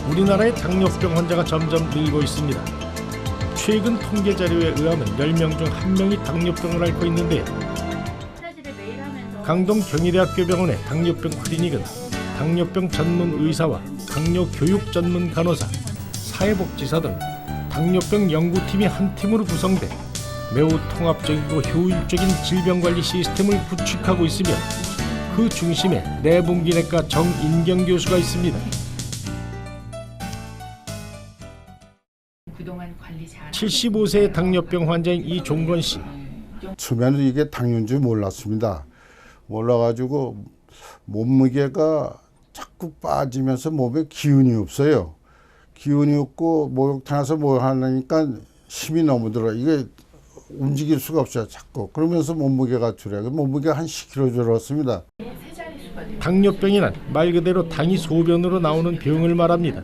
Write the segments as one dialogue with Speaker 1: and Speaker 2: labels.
Speaker 1: 우리나라의 당뇨병 환자가 점점 늘고 있습니다. 최근 통계 자료에 의하면 10명 중 1명이 당뇨병을 앓고 있는데요. 강동 경희대학교 병원의 당뇨병 클리닉은 당뇨병 전문 의사와 당뇨 교육 전문 간호사, 사회복지사 등 당뇨병 연구팀이 한 팀으로 구성돼 매우 통합적이고 효율적인 질병관리 시스템을 구축하고 있으며 그 중심에 내분비내과 정인경 교수가 있습니다. 75세의 당뇨병 환자인 이종건 씨.
Speaker 2: 처음에는 이게 당뇨인 줄 몰랐습니다. 몰라가지고 몸무게가 자꾸 빠지면서 몸에 기운이 없어요. 기운이 없고 목욕탕에서 뭐 하려니까 힘이 너무 들어. 이게 움직일 수가 없어요. 자꾸. 그러면서 몸무게가 줄어요. 몸무게가 한 10kg 줄었습니다.
Speaker 1: 당뇨병이란 말 그대로 당이 소변으로 나오는 병을 말합니다.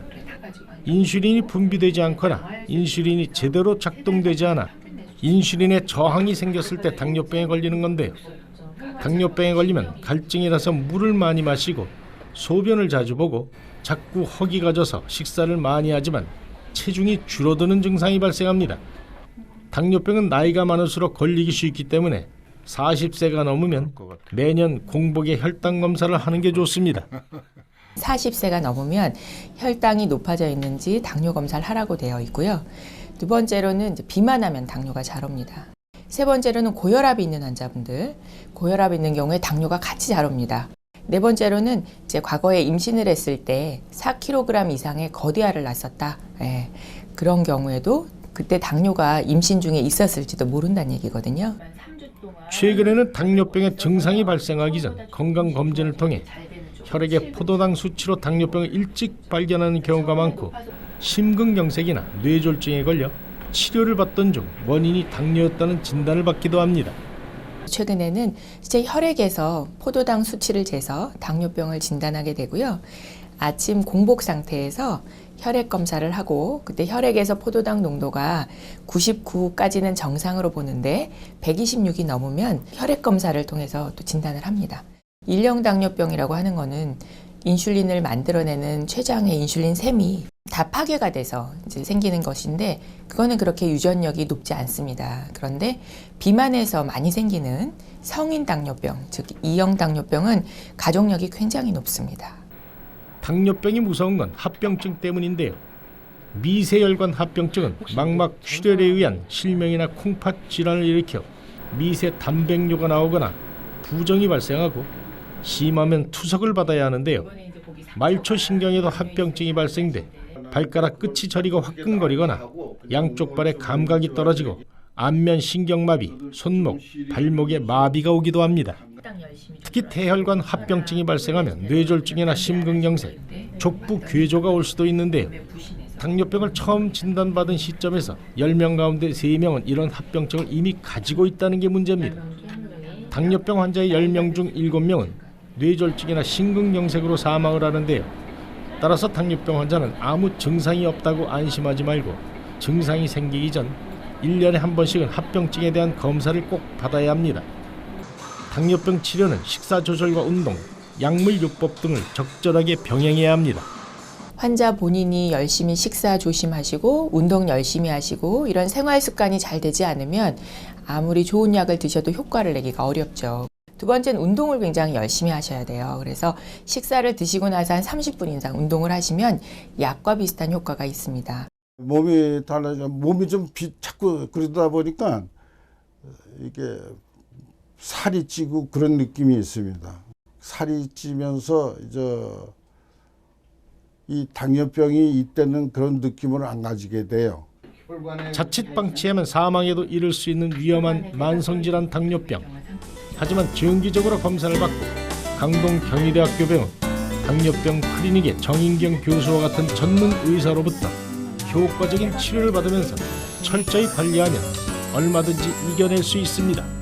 Speaker 1: 인슐린이 분비되지 않거나 인슐린이 제대로 작동되지 않아 인슐린에 저항이 생겼을 때 당뇨병에 걸리는 건데요. 당뇨병에 걸리면 갈증이 나서 물을 많이 마시고 소변을 자주 보고 자꾸 허기가 져서 식사를 많이 하지만 체중이 줄어드는 증상이 발생합니다. 당뇨병은 나이가 많을수록 걸리기 쉽기 때문에 40세가 넘으면 매년 공복에 혈당 검사를 하는 게 좋습니다.
Speaker 3: 40세가 넘으면 혈당이 높아져 있는지 당뇨 검사를 하라고 되어 있고요. 두 번째로는 이제 비만하면 당뇨가 잘 옵니다. 세 번째로는 고혈압이 있는 환자분들, 고혈압이 있는 경우에 당뇨가 같이 잘 옵니다. 네 번째로는 이제 과거에 임신을 했을 때 4kg 이상의 거대아를 낳았었다. 그런 경우에도 그때 당뇨가 임신 중에 있었을지도 모른다는 얘기거든요.
Speaker 1: 최근에는 당뇨병의 증상이 발생하기 전 건강검진을 통해 혈액의 포도당 수치로 당뇨병을 일찍 발견하는 경우가 많고 심근경색이나 뇌졸중에 걸려 치료를 받던 중 원인이 당뇨였다는 진단을 받기도 합니다.
Speaker 3: 최근에는 실제 혈액에서 포도당 수치를 재서 당뇨병을 진단하게 되고요. 아침 공복 상태에서 혈액 검사를 하고 그때 혈액에서 포도당 농도가 99까지는 정상으로 보는데 126이 넘으면 혈액 검사를 통해서 또 진단을 합니다. 일형 당뇨병이라고 하는 거는 인슐린을 만들어내는 췌장의 인슐린 샘이 다 파괴가 돼서 이제 생기는 것인데 그거는 그렇게 유전력이 높지 않습니다. 그런데 비만에서 많이 생기는 성인 당뇨병, 즉 2형 당뇨병은 가족력이 굉장히 높습니다.
Speaker 1: 당뇨병이 무서운 건 합병증 때문인데요. 미세혈관 합병증은 망막 출혈에 의한 실명이나 콩팥 질환을 일으켜 미세 단백뇨가 나오거나 부종이 발생하고 심하면 투석을 받아야 하는데요. 말초신경에도 합병증이 발생돼 발가락 끝이 저리고 화끈거리거나 양쪽 발의 감각이 떨어지고 안면 신경마비, 손목, 발목에 마비가 오기도 합니다. 특히 태혈관 합병증이 발생하면 뇌졸중이나 심근경색, 족부 괴조가 올 수도 있는데요. 당뇨병을 처음 진단받은 시점에서 10명 가운데 3명은 이런 합병증을 이미 가지고 있다는 게 문제입니다. 당뇨병 환자의 10명 중 7명은 뇌졸중이나 심근경색으로 사망을 하는데요. 따라서 당뇨병 환자는 아무 증상이 없다고 안심하지 말고 증상이 생기기 전 1년에 한 번씩은 합병증에 대한 검사를 꼭 받아야 합니다. 당뇨병 치료는 식사 조절과 운동, 약물요법 등을 적절하게 병행해야 합니다.
Speaker 3: 환자 본인이 열심히 식사 조심하시고 운동 열심히 하시고 이런 생활 습관이 잘 되지 않으면 아무리 좋은 약을 드셔도 효과를 내기가 어렵죠. 두 번째는 운동을 굉장히 열심히 하셔야 돼요. 그래서 식사를 드시고 나서 한 30분 이상 운동을 하시면 약과 비슷한 효과가 있습니다.
Speaker 2: 몸이 달라져, 몸이 좀 자꾸 그러다 보니까 이게 살이 찌고 그런 느낌이 있습니다. 살이 찌면서 이 당뇨병이 이때는 그런 느낌을 안 가지게 돼요.
Speaker 1: 자칫 방치하면 사망에도 이를 수 있는 위험한 만성질환 당뇨병. 하지만 정기적으로 검사를 받고 강동 경희대학교 병원 당뇨병 클리닉의 정인경 교수와 같은 전문 의사로부터 효과적인 치료를 받으면서 철저히 관리하면 얼마든지 이겨낼 수 있습니다.